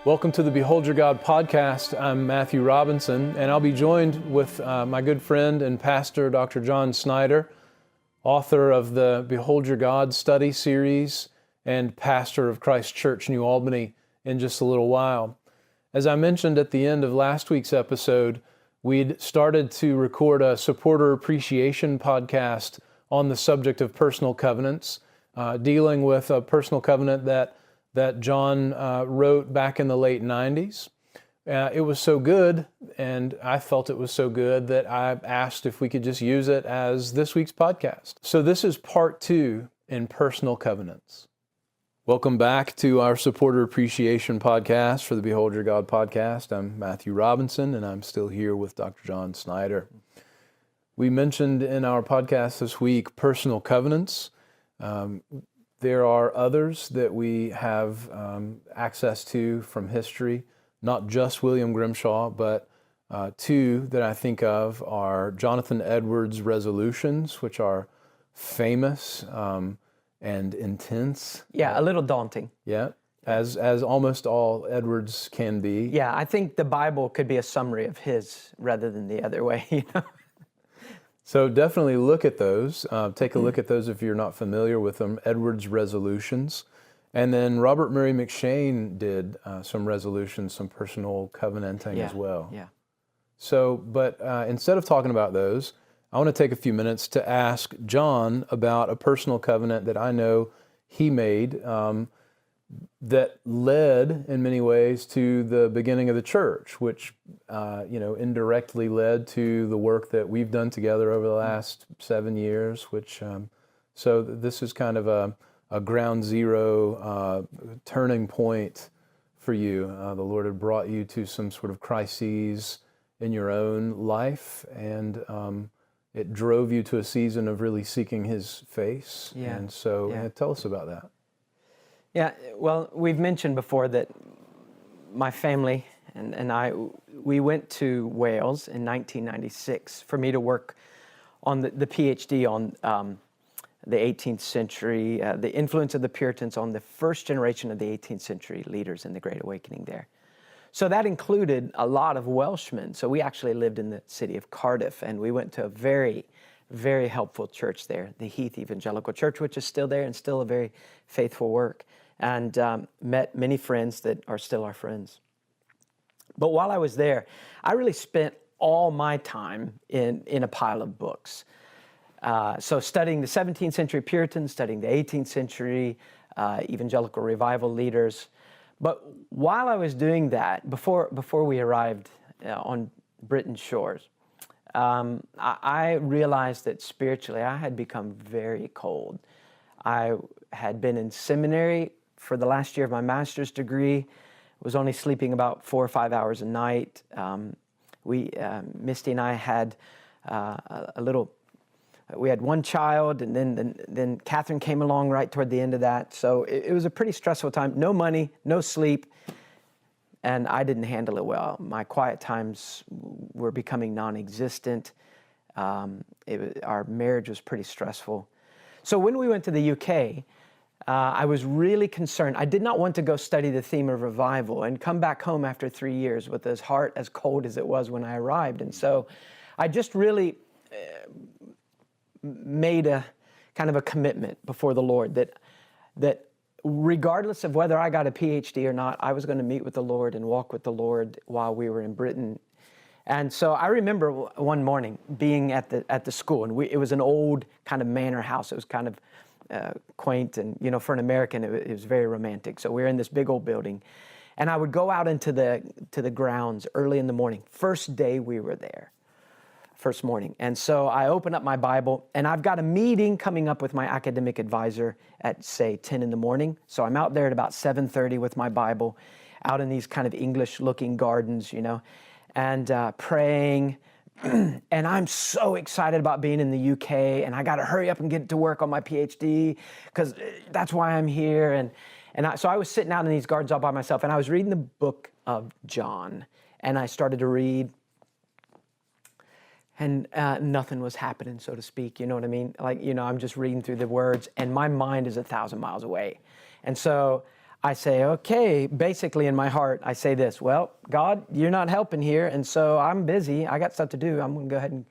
Welcome to the Behold Your God podcast. I'm Matthew Robinson, and I'll be joined with my good friend and pastor, Dr. John Snyder, author of the Behold Your God study series and pastor of Christ Church, New Albany, in just a little while. As I mentioned at the end of last week's episode, we'd started to record a supporter appreciation podcast on the subject of personal covenants, dealing with a personal covenant that John wrote back in the late 90s. It was so good, and I felt it was so good that I asked if we could just use it as this week's podcast. So this is part 2 in personal covenants. Welcome back to our supporter appreciation podcast for the Behold Your God podcast. I'm Matthew Robinson, and I'm still here with Dr. John Snyder. We mentioned in our podcast this week personal covenants. There are others that we have access to from history, not just William Grimshaw, but two that I think of are Jonathan Edwards' resolutions, which are famous and intense. Yeah, a little daunting. Yeah, as almost all Edwards can be. Yeah, I think the Bible could be a summary of his rather than the other way, you know? So definitely look at those. Take a look at those if you're not familiar with them. Edwards' resolutions. And then Robert Murray McShane did some resolutions, some personal covenanting as well. Yeah. So, but instead of talking about those, I want to take a few minutes to ask John about a personal covenant that I know he made that led in many ways to the beginning of the church, which indirectly led to the work that we've done together over the last 7 years, which so this is kind of a ground zero turning point for you. The Lord had brought you to some sort of crises in your own life, and it drove you to a season of really seeking His face. Yeah. And so tell us about that. Yeah, well, we've mentioned before that my family and I, we went to Wales in 1996 for me to work on the PhD on the 18th century, the influence of the Puritans on the first generation of the 18th century leaders in the Great Awakening there. So that included a lot of Welshmen. So we actually lived in the city of Cardiff, and we went to a very, very helpful church there, the Heath Evangelical Church, which is still there and still a very faithful work, and met many friends that are still our friends. But while I was there, I really spent all my time in a pile of books. So studying the 17th century Puritans, studying the 18th century evangelical revival leaders. But while I was doing that, before we arrived on Britain's shores, I realized that spiritually I had become very cold. I had been in seminary for the last year of my master's degree, was only sleeping about 4 or 5 hours a night. Misty and I had we had one child, and then Catherine came along right toward the end of that. So it was a pretty stressful time. No money, no sleep, and I didn't handle it well. My quiet times were becoming non-existent. Our marriage was pretty stressful. So when we went to the UK, I was really concerned. I did not want to go study the theme of revival and come back home after 3 years with his heart as cold as it was when I arrived. And so I just really made a kind of a commitment before the Lord that regardless of whether I got a PhD or not, I was going to meet with the Lord and walk with the Lord while we were in Britain. And so I remember one morning being at the school, and it was an old kind of manor house. It was kind of quaint, and for an American, it was very romantic. So we were in this big old building, and I would go out into the grounds early in the morning. First day we were there. First morning. And so I open up my Bible, and I've got a meeting coming up with my academic advisor at, say, 10 in the morning. So I'm out there at about 7:30 with my Bible, out in these kind of English-looking gardens, and praying. And I'm so excited about being in the UK, and I got to hurry up and get to work on my PhD because that's why I'm here. So I was sitting out in these gardens all by myself, and I was reading the book of John, and I started to read. And nothing was happening, so to speak, you know what I mean? I'm just reading through the words, and my mind is 1,000 miles away. And so I say, okay, basically in my heart, I say this, well, God, you're not helping here, and so I'm busy. I got stuff to do. I'm going to go ahead and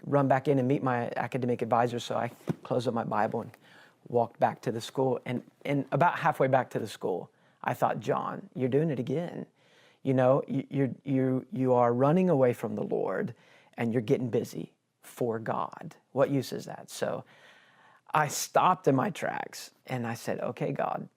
run back in and meet my academic advisor. So I closed up my Bible and walked back to the school. And about halfway back to the school, I thought, John, you're doing it again. You know, you are running away from the Lord, and you're getting busy for God. What use is that? So I stopped in my tracks, and I said, okay, God.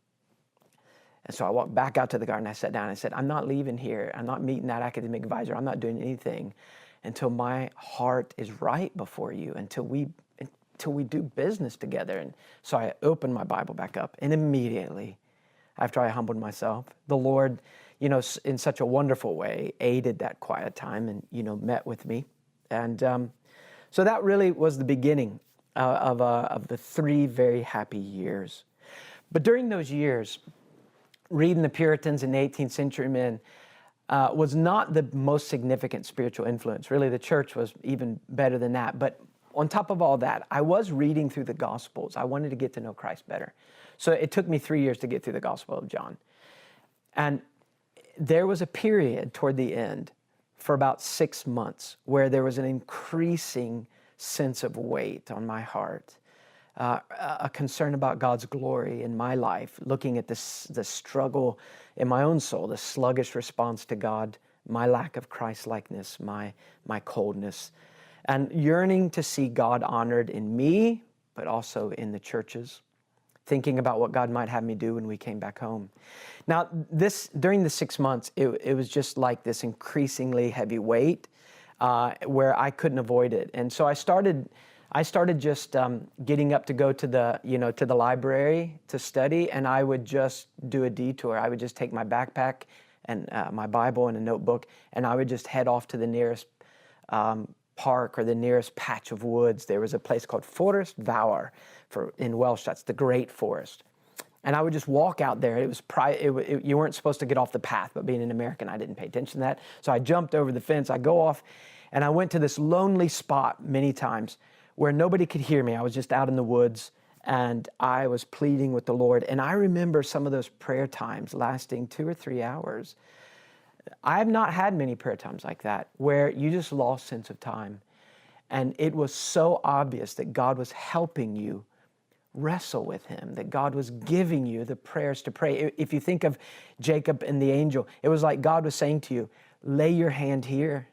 And so I walked back out to the garden. I sat down and I said, I'm not leaving here. I'm not meeting that academic advisor. I'm not doing anything until my heart is right before you, until we do business together. And so I opened my Bible back up, and immediately, after I humbled myself, the Lord, you know, in such a wonderful way, aided that quiet time and, you know, met with me. And so that really was the beginning of the 3 very happy years. But during those years, reading the Puritans and the 18th century men was not the most significant spiritual influence. Really, the church was even better than that. But on top of all that, I was reading through the Gospels. I wanted to get to know Christ better. So it took me 3 years to get through the Gospel of John. And there was a period toward the end for about 6 months where there was an increasing sense of weight on my heart. A concern about God's glory in my life, looking at the struggle in my own soul, the sluggish response to God, my lack of Christ-likeness, my coldness, and yearning to see God honored in me, but also in the churches, thinking about what God might have me do when we came back home. Now, during the 6 months, it was just like this increasingly heavy weight where I couldn't avoid it. And so I started just getting up to go to the library to study, and I would just do a detour. I would just take my backpack and my Bible and a notebook, and I would just head off to the nearest park or the nearest patch of woods. There was a place called Forest Vower in Welsh. That's the Great Forest. And I would just walk out there. It was you weren't supposed to get off the path, but being an American, I didn't pay attention to that. So I jumped over the fence. I go off, and I went to this lonely spot many times where nobody could hear me. I was just out in the woods, and I was pleading with the Lord. And I remember some of those prayer times lasting 2 or 3 hours. I have not had many prayer times like that, where you just lost sense of time. And it was so obvious that God was helping you wrestle with Him, that God was giving you the prayers to pray. If you think of Jacob and the angel, it was like God was saying to you, lay your hand here,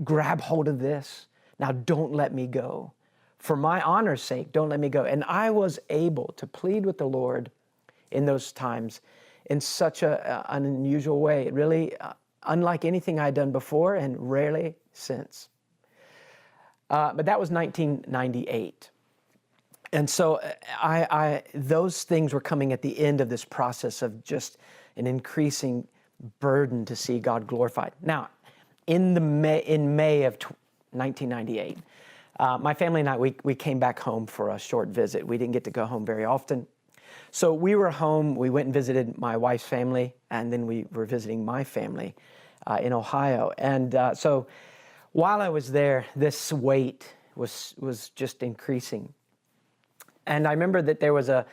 grab hold of this. Now don't let me go. For my honor's sake, don't let me go. And I was able to plead with the Lord in those times in such an unusual way, really unlike anything I'd done before and rarely since. But that was 1998. And so those things were coming at the end of this process of just an increasing burden to see God glorified. Now, in May of 1998, my family and I, we came back home for a short visit. We didn't get to go home very often. So we were home. We went and visited my wife's family, and then we were visiting my family in Ohio. And so while I was there, this weight was just increasing. And I remember that there was a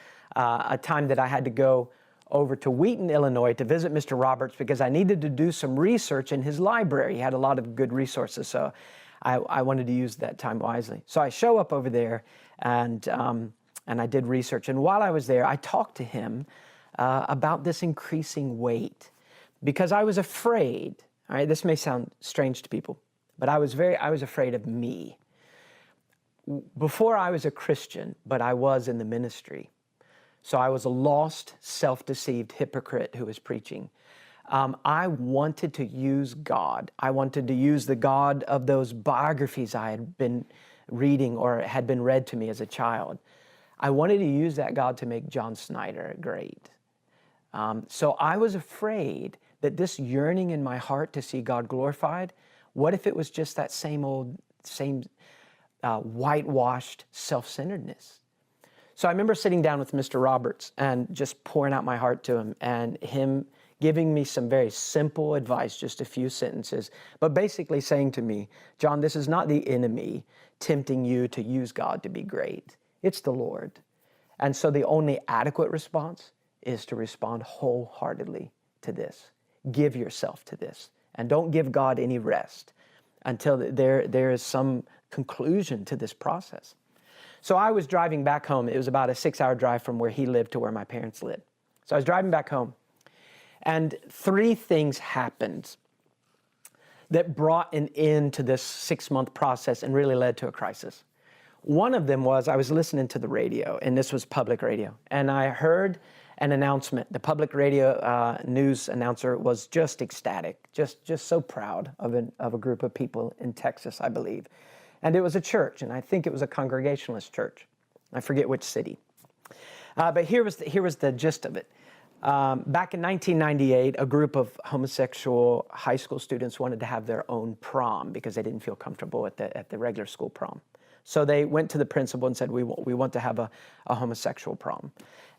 time that I had to go over to Wheaton, Illinois to visit Mr. Roberts because I needed to do some research in his library. He had a lot of good resources, so I wanted to use that time wisely. So I show up over there, and I did research. And while I was there, I talked to him about this increasing weight because I was afraid. All right, this may sound strange to people, but I was afraid of me. Before I was a Christian, but I was in the ministry. So I was a lost, self-deceived hypocrite who was preaching. I wanted to use God. I wanted to use the God of those biographies I had been reading or had been read to me as a child. I wanted to use that God to make John Snyder great. So I was afraid that this yearning in my heart to see God glorified, what if it was just that same whitewashed self-centeredness? So I remember sitting down with Mr. Roberts and just pouring out my heart to him, and him giving me some very simple advice, just a few sentences, but basically saying to me, John, this is not the enemy tempting you to use God to be great. It's the Lord. And so the only adequate response is to respond wholeheartedly to this. Give yourself to this. And don't give God any rest until there is some conclusion to this process. So I was driving back home. It was about a 6-hour drive from where he lived to where my parents lived. So I was driving back home, and 3 things happened that brought an end to this 6-month process and really led to a crisis. One of them was I was listening to the radio, and this was public radio, and I heard an announcement. The public radio news announcer was just ecstatic, just so proud of a group of people in Texas, I believe. And it was a church, and I think it was a Congregationalist church. I forget which city. But here was the gist of it. Back in 1998, a group of homosexual high school students wanted to have their own prom because they didn't feel comfortable at the regular school prom. So they went to the principal and said, we want to have a homosexual prom.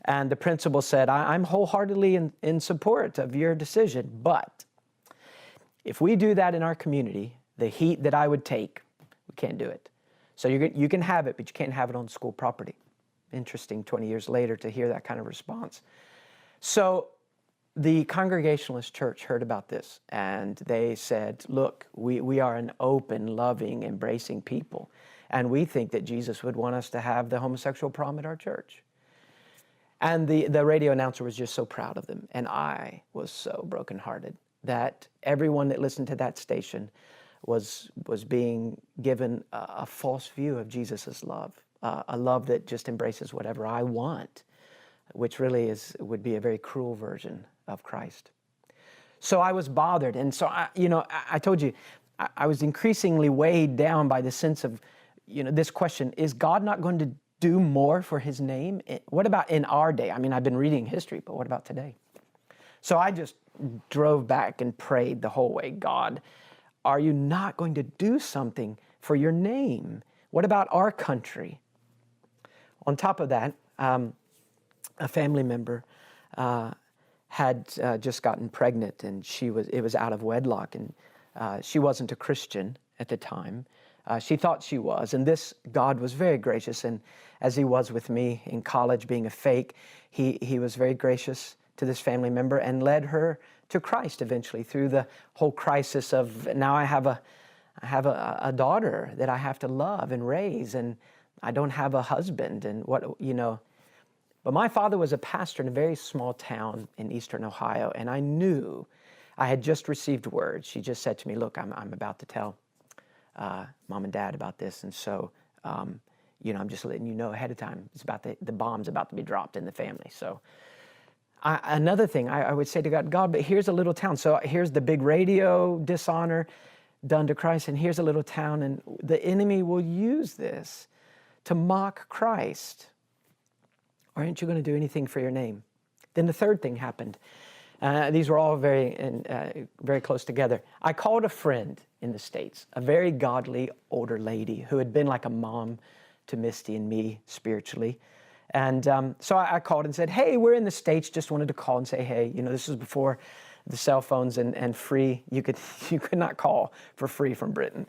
And the principal said, I'm wholeheartedly in support of your decision, but if we do that in our community, the heat that I would take, we can't do it. So you can have it, but you can't have it on school property. Interesting 20 years later to hear that kind of response. So the Congregationalist church heard about this, and they said, look, we are an open, loving, embracing people, and we think that Jesus would want us to have the homosexual prom at our church. And the radio announcer was just so proud of them, and I was so brokenhearted that everyone that listened to that station was being given a false view of Jesus' love, a love that just embraces whatever I want, which really would be a very cruel version of Christ. So I was bothered, and so I told you, I was increasingly weighed down by the sense of, this question: is God not going to do more for His name? What about in our day? I mean, I've been reading history, but what about today? So I just drove back and prayed the whole way. God, are you not going to do something for your name? What about our country? On top of that, a family member had just gotten pregnant, and it was out of wedlock, and she wasn't a Christian at the time. She thought she was, and this God was very gracious, and as He was with me in college being a fake, He was very gracious to this family member and led her to Christ eventually through the whole crisis of, now I have a daughter that I have to love and raise, and I don't have a husband, and But my father was a pastor in a very small town in eastern Ohio, and I knew I had just received word. She just said to me, look, I'm about to tell Mom and Dad about this, and so I'm just letting you know ahead of time. It's about the bomb's about to be dropped in the family. So another thing I would say to God, but here's a little town. So here's the big radio dishonor done to Christ, and here's a little town, and the enemy will use this to mock Christ. Aren't you going to do anything for your name? Then the third thing happened. These were all very close together. I called a friend in the States, a very godly older lady who had been like a mom to Misty and me spiritually. And so I called and said, hey, we're in the States, just wanted to call and say, hey, this was before the cell phones and free. You could not call for free from Britain.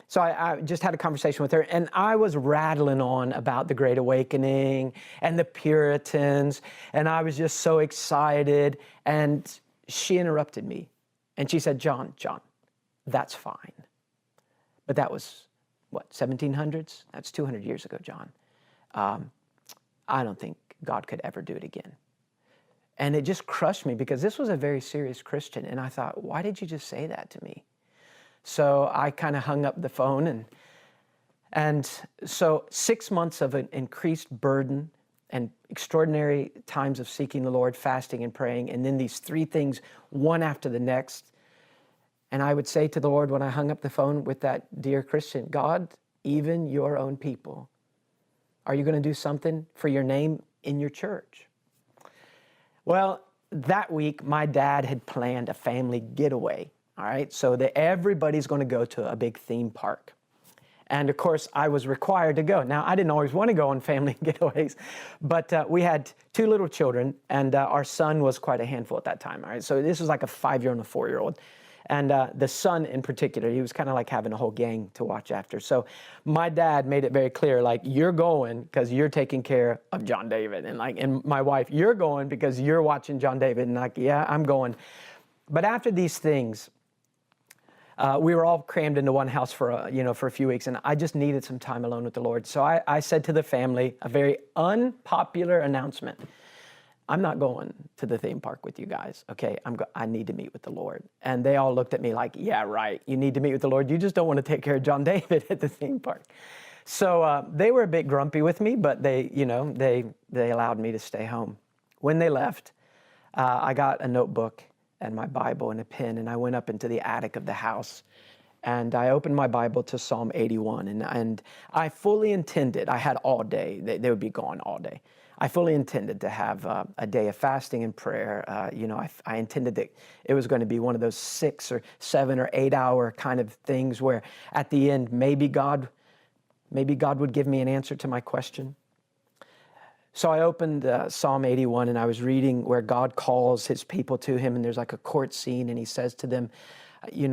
So I just had a conversation with her, and I was rattling on about the Great Awakening and the Puritans, and I was just so excited, and she interrupted me, and she said, John, that's fine. But that was, 1700s? That's 200 years ago, John. I don't think God could ever do it again. And it just crushed me because this was a very serious Christian, and I thought, why did you just say that to me? So I kind of hung up the phone, and so 6 months of an increased burden and extraordinary times of seeking the Lord, fasting and praying, and then these 3 things, one after the next. And I would say to the Lord when I hung up the phone with that dear Christian, God, even your own people, are you going to do something for your name in your church? Well, that week, my dad had planned a family getaway. All right, so that everybody's going to go to a big theme park. And of course, I was required to go. Now, I didn't always want to go on family getaways, but we had 2 little children, and our son was quite a handful at that time. All right, so this was like a 5-year-old and a 4-year-old. And the son in particular, he was kind of like having a whole gang to watch after. So my dad made it very clear, like, you're going because you're taking care of John David. And my wife, you're going because you're watching John David. And like, yeah, I'm going. But after these things, we were all crammed into one house for a few weeks, and I just needed some time alone with the Lord. So I said to the family, a very unpopular announcement: I'm not going to the theme park with you guys, okay? I need to meet with the Lord. And they all looked at me like, yeah, right, you need to meet with the Lord. You just don't want to take care of John David at the theme park. So they were a bit grumpy with me, but they allowed me to stay home. When they left, I got a notebook and my Bible and a pen, and I went up into the attic of the house, and I opened my Bible to Psalm 81, and I fully intended, I had all day, they would be gone all day. I fully intended to have a day of fasting and prayer. I intended that it was going to be one of those 6 or 7 or 8 hour kind of things where at the end, maybe God would give me an answer to my question. So I opened Psalm 81, and I was reading where God calls his people to him, and there's like a court scene, and he says to them, you're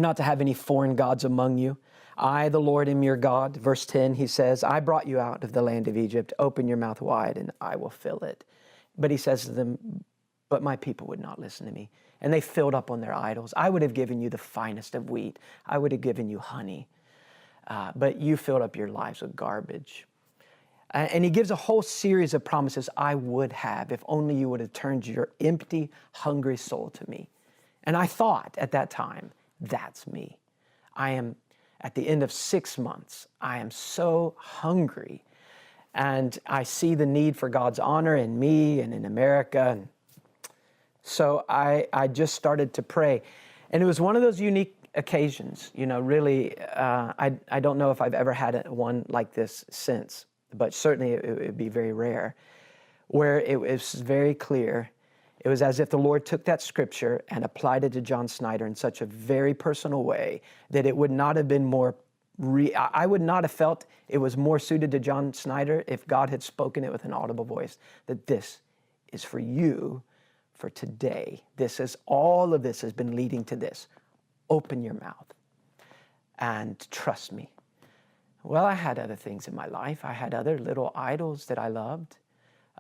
not to have any foreign gods among you. I, the Lord, am your God. Verse 10, he says, I brought you out of the land of Egypt. Open your mouth wide, and I will fill it. But he says to them, but my people would not listen to me, and they filled up on their idols. I would have given you the finest of wheat. I would have given you honey, but you filled up your lives with garbage. And he gives a whole series of promises I would have if only you would have turned your empty, hungry soul to me. And I thought at that time, that's me. I am, at the end of 6 months, I am so hungry. And I see the need for God's honor in me and in America. And so I just started to pray. And it was one of those unique occasions, really, I don't know if I've ever had one like this since. But certainly it would be very rare, where it was very clear. It was as if the Lord took that scripture and applied it to John Snyder in such a very personal way that it would not have been more, I would not have felt it was more suited to John Snyder if God had spoken it with an audible voice, that this is for you for today. All of this has been leading to this. Open your mouth and trust me. Well, I had other things in my life. I had other little idols that I loved.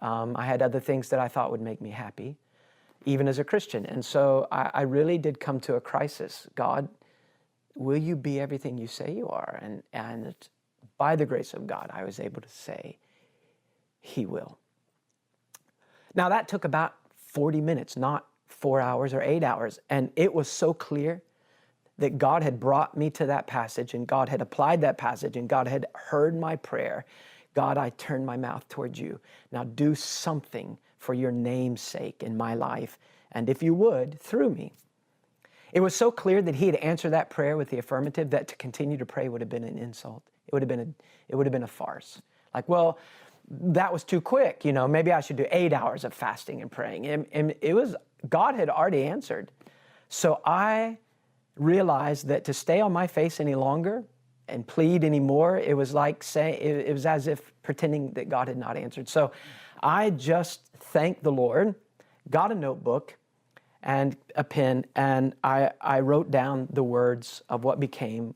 I had other things that I thought would make me happy, even as a Christian. And so I really did come to a crisis. God, will you be everything you say you are? And by the grace of God, I was able to say, he will. Now, that took about 40 minutes, not 4 hours or 8 hours. And it was so clear that God had brought me to that passage, and God had applied that passage, and God had heard my prayer. God, I turn my mouth towards you. Now do something for your name's sake in my life, and if you would, through me. It was so clear that he had answered that prayer with the affirmative that to continue to pray would have been an insult. It would have been a farce. Like, well, that was too quick. Maybe I should do 8 hours of fasting and praying. And God had already answered. So I realized that to stay on my face any longer and plead anymore, it was like saying, it was as if pretending that God had not answered. So I just thanked the Lord, got a notebook and a pen, and I wrote down the words of what became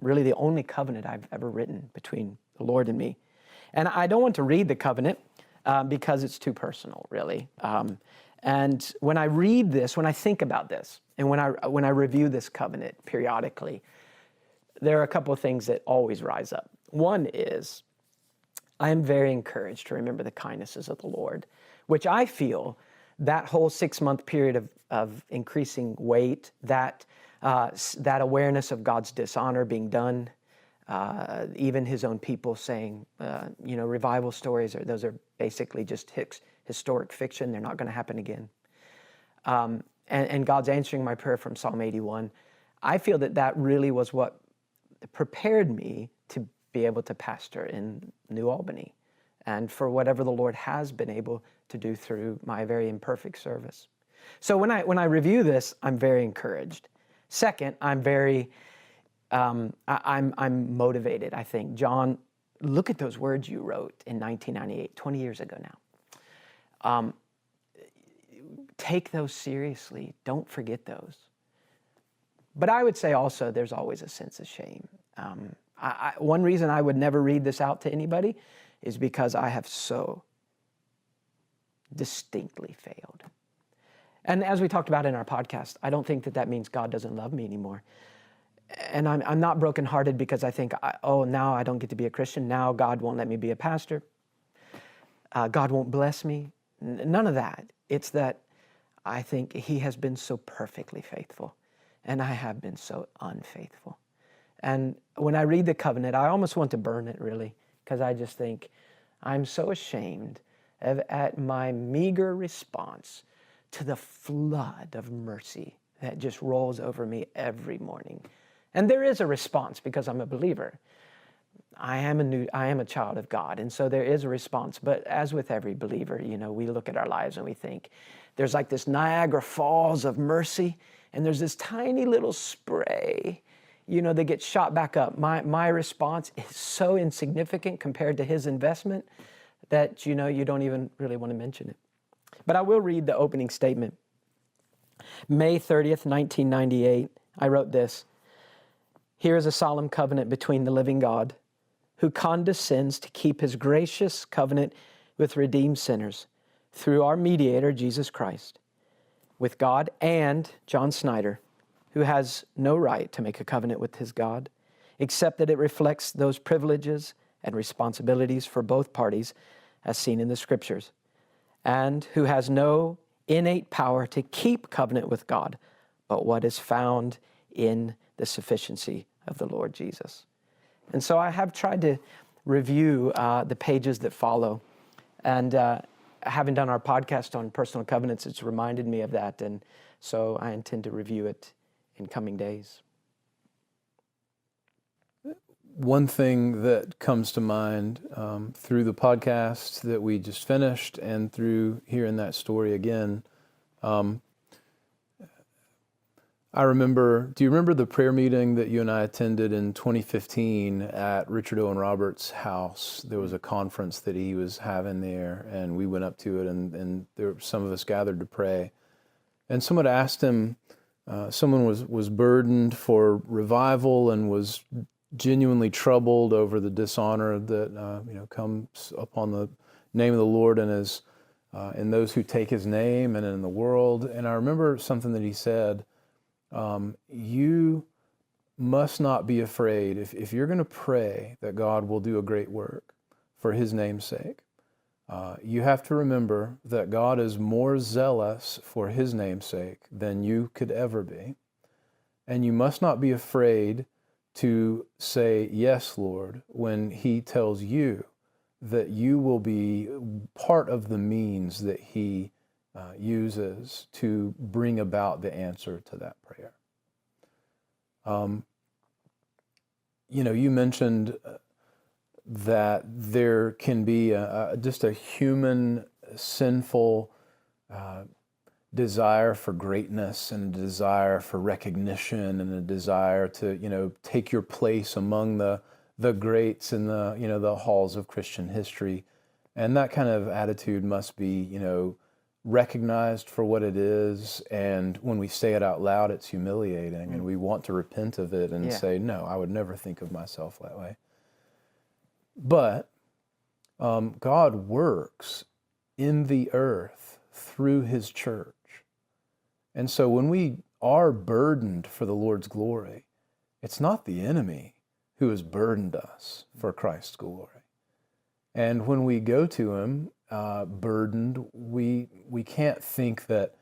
really the only covenant I've ever written between the Lord and me. And I don't want to read the covenant because it's too personal, really. And when I read this, when I think about this, and when I review this covenant periodically, there are a couple of things that always rise up. One is, I am very encouraged to remember the kindnesses of the Lord, which I feel that whole 6-month period of increasing weight, that awareness of God's dishonor being done, even his own people saying, revival stories, those are basically just historic fiction. They're not going to happen again. And God's answering my prayer from Psalm 81. I feel that really was what prepared me to be able to pastor in New Albany and for whatever the Lord has been able to do through my very imperfect service. So when I review this, I'm very encouraged. Second, I'm motivated, I think. John, look at those words you wrote in 1998, 20 years ago now. take those seriously. Don't forget those. But I would say also there's always a sense of shame. One reason I would never read this out to anybody is because I have so distinctly failed. And as we talked about in our podcast, I don't think that means God doesn't love me anymore. And I'm not brokenhearted because I think, now I don't get to be a Christian. Now God won't let me be a pastor. God won't bless me. None of that. It's that I think He has been so perfectly faithful, and I have been so unfaithful. And when I read the covenant, I almost want to burn it, really, because I just think I'm so ashamed at my meager response to the flood of mercy that just rolls over me every morning. And there is a response because I'm a believer. I am a child of God, and so there is a response. But as with every believer, we look at our lives and we think there's like this Niagara Falls of mercy, and there's this tiny little spray, that gets shot back up. My response is so insignificant compared to His investment that you don't even really want to mention it. But I will read the opening statement. May 30th, 1998, I wrote this. Here is a solemn covenant between the living God, who condescends to keep His gracious covenant with redeemed sinners through our mediator, Jesus Christ, with God and John Snyder, who has no right to make a covenant with his God, except that it reflects those privileges and responsibilities for both parties as seen in the Scriptures, and who has no innate power to keep covenant with God, but what is found in the sufficiency of the Lord Jesus. And so I have tried to review the pages that follow, and having done our podcast on personal covenants, it's reminded me of that, and so I intend to review it in coming days. One thing that comes to mind through the podcast that we just finished and through hearing that story again, I remember, do you remember the prayer meeting that you and I attended in 2015 at Richard Owen Roberts' house? There was a conference that he was having there, and we went up to it, and there some of us gathered to pray. And someone asked him, someone was burdened for revival and was genuinely troubled over the dishonor that comes upon the name of the Lord and in those who take His name and in the world. And I remember something that he said. You must not be afraid. If you're going to pray that God will do a great work for His name's sake, you have to remember that God is more zealous for His name's sake than you could ever be. And you must not be afraid to say, yes, Lord, when He tells you that you will be part of the means that He uses to bring about the answer to that prayer. You mentioned that there can be just a human sinful desire for greatness and a desire for recognition and a desire to take your place among the greats in the halls of Christian history, and that kind of attitude must be recognized for what it is, and when we say it out loud, it's humiliating, and we want to repent of it and say, no, I would never think of myself that way. But God works in the earth through His church. And so when we are burdened for the Lord's glory, it's not the enemy who has burdened us for Christ's glory. And when we go to Him burdened, we can't think that,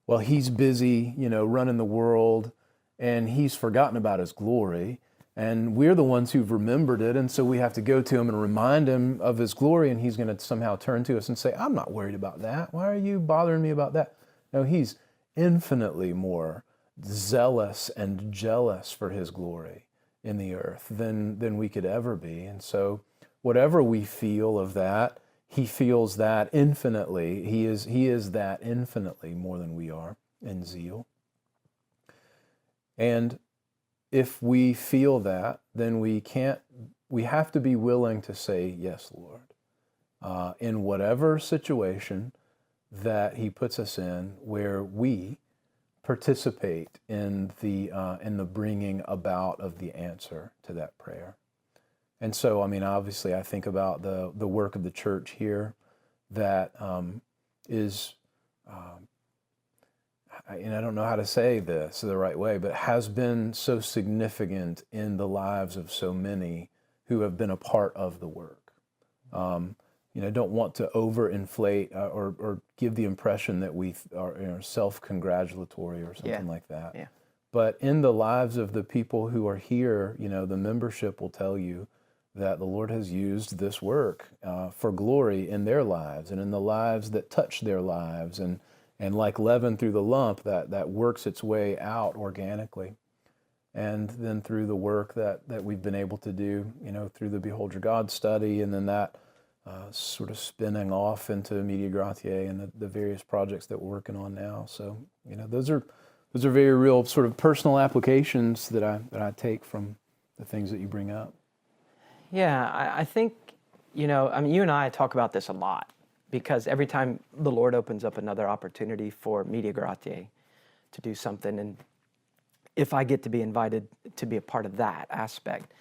well, He's busy, running the world, and He's forgotten about His glory, and we're the ones who've remembered it, and so we have to go to Him and remind Him of His glory, and He's going to somehow turn to us and say, I'm not worried about that. Why are you bothering me about that? No, He's infinitely more zealous and jealous for His glory in the earth than we could ever be. And so whatever we feel of that, He feels that infinitely. He is that infinitely more than we are in zeal. And if we feel that, then we have to be willing to say, yes, Lord, in whatever situation that He puts us in, where we participate in the bringing about of the answer to that prayer. And so, I mean, obviously, I think about the work of the church here that is, and I don't know how to say this the right way, but has been so significant in the lives of so many who have been a part of the work. Don't want to overinflate or give the impression that we are self-congratulatory or something like that. Yeah. But in the lives of the people who are here, the membership will tell you that the Lord has used this work for glory in their lives and in the lives that touch their lives, and like leaven through the lump that works its way out organically. And then through the work that we've been able to do, through the Behold Your God study, and then that sort of spinning off into Media Gratiae and the various projects that we're working on now. So, those are very real sort of personal applications that I take from the things that you bring up. Yeah, I think, you and I talk about this a lot, because every time the Lord opens up another opportunity for Media Gratiae to do something, and if I get to be invited to be a part of that aspect,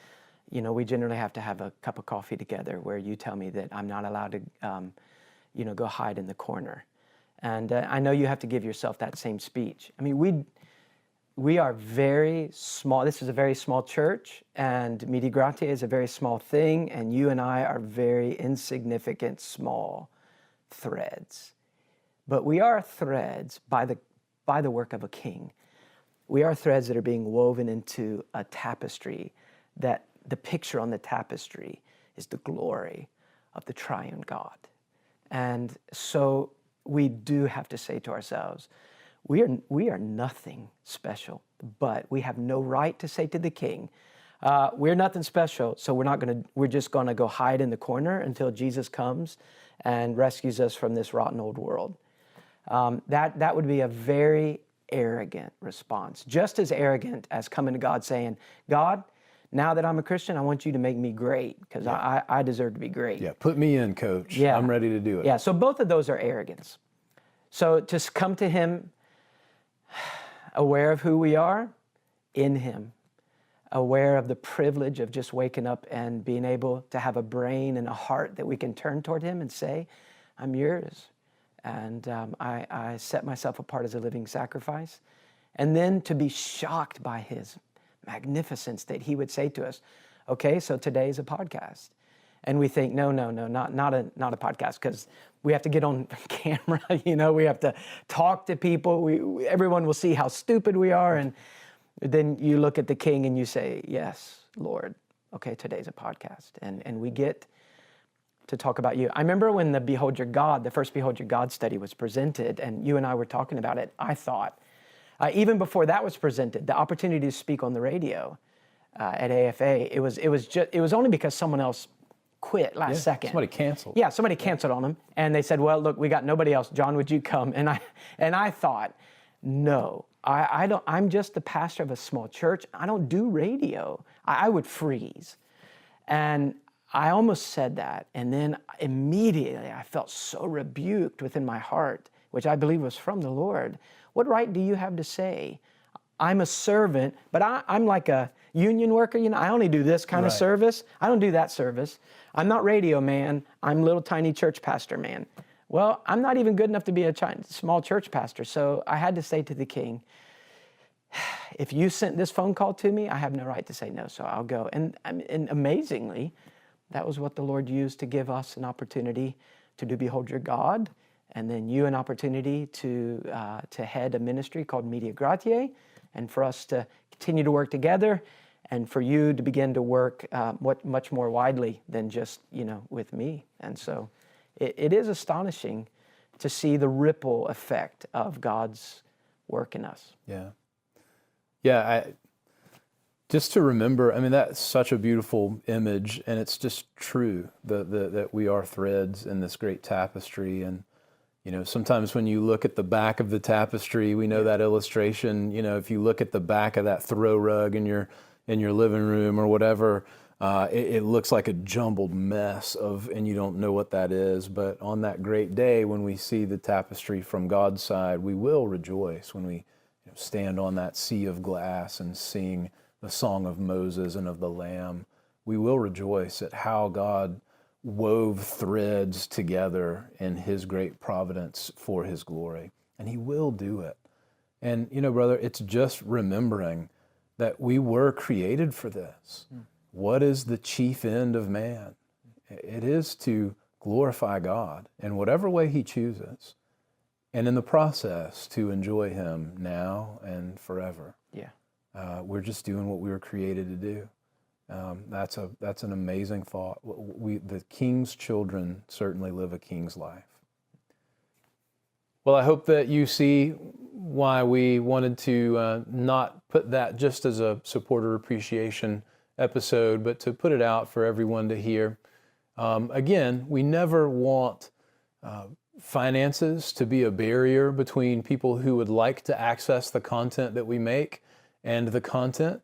we generally have to have a cup of coffee together where you tell me that I'm not allowed to, go hide in the corner. And I know you have to give yourself that same speech. I mean, we are very small. This is a very small church, and Media Gratiae is a very small thing, and you and I are very insignificant, small threads. But we are threads by the work of a king. We are threads that are being woven into a tapestry, that the picture on the tapestry is the glory of the triune God. And so we do have to say to ourselves, we are nothing special, but we have no right to say to the king, we're nothing special, so we're just gonna go hide in the corner until Jesus comes and rescues us from this rotten old world. That would be a very arrogant response, just as arrogant as coming to God saying, God, now that I'm a Christian, I want you to make me great, because I deserve to be great. Yeah, put me in, coach. Yeah. I'm ready to do it. Yeah, so both of those are arrogance. So to come to Him aware of who we are in Him, aware of the privilege of just waking up and being able to have a brain and a heart that we can turn toward Him and say, I'm yours. And I set myself apart as a living sacrifice. And then to be shocked by His magnificence, that He would say to us, okay, so today's a podcast. And we think, no, not a podcast, because we have to get on camera, we have to talk to people. Everyone will see how stupid we are. And then you look at the King and you say, yes, Lord, okay, today's a podcast. And we get to talk about you. I remember when the first Behold Your God study was presented, and you and I were talking about it, I thought, even before that was presented, the opportunity to speak on the radio at AFA, it was only because someone else quit last second. Somebody canceled. Yeah, somebody canceled on them, and they said, well, look, we got nobody else. John, would you come? And I thought, no, I don't. I'm just the pastor of a small church. I don't do radio. I would freeze. And I almost said that, and then immediately I felt so rebuked within my heart, which I believe was from the Lord. What right do you have to say? I'm a servant, but I'm like a union worker. I only do this kind of service. I don't do that service. I'm not radio man. I'm little tiny church pastor man. Well, I'm not even good enough to be a small church pastor. So I had to say to the King, if you sent this phone call to me, I have no right to say no, so I'll go. And amazingly, that was what the Lord used to give us an opportunity to do Behold Your God, and then you an opportunity to head a ministry called Media Gratiae, and for us to continue to work together, and for you to begin to work much more widely than just with me. And so it is astonishing to see the ripple effect of God's work in us. Yeah. Just to remember, I mean, that's such a beautiful image, and it's just true that we are threads in this great tapestry. And sometimes when you look at the back of the tapestry, we know that illustration. If you look at the back of that throw rug in your living room or whatever, It looks like a jumbled mess and you don't know what that is. But on that great day when we see the tapestry from God's side, we will rejoice when we stand on that sea of glass and sing the song of Moses and of the Lamb. We will rejoice at how God wove threads together in His great providence for His glory. And He will do it. And, brother, it's just remembering that we were created for this. What is the chief end of man? It is to glorify God in whatever way He chooses, and in the process to enjoy Him now and forever. Yeah. We're just doing what we were created to do. That's an amazing thought. The king's children certainly live a king's life. Well, I hope that you see why we wanted to not put that just as a supporter appreciation episode, but to put it out for everyone to hear. Again, we never want finances to be a barrier between people who would like to access the content that we make and the content.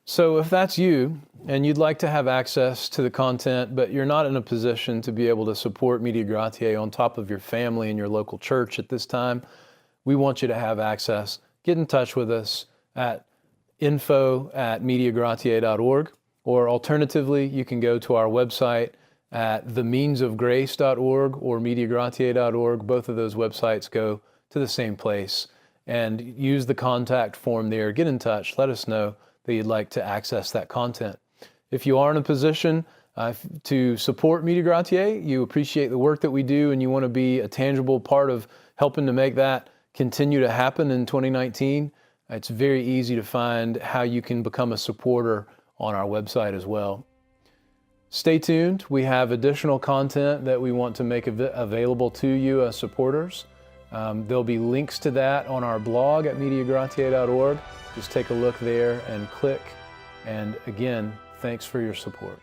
So if that's you and you'd like to have access to the content, but you're not in a position to be able to support Media Gratiae on top of your family and your local church at this time, we want you to have access. Get in touch with us at info@mediagratiae.org, or alternatively, you can go to our website at themeansofgrace.org or mediagratiae.org. Both of those websites go to the same place, and use the contact form there. Get in touch. Let us know that you'd like to access that content. If you are in a position to support Media Gratiae, you appreciate the work that we do, and you want to be a tangible part of helping to make that continue to happen in 2019, it's very easy to find how you can become a supporter on our website as well. Stay tuned. We have additional content that we want to make available to you as supporters. There'll be links to that on our blog at mediagratiae.org. Just take a look there and click. And again, thanks for your support.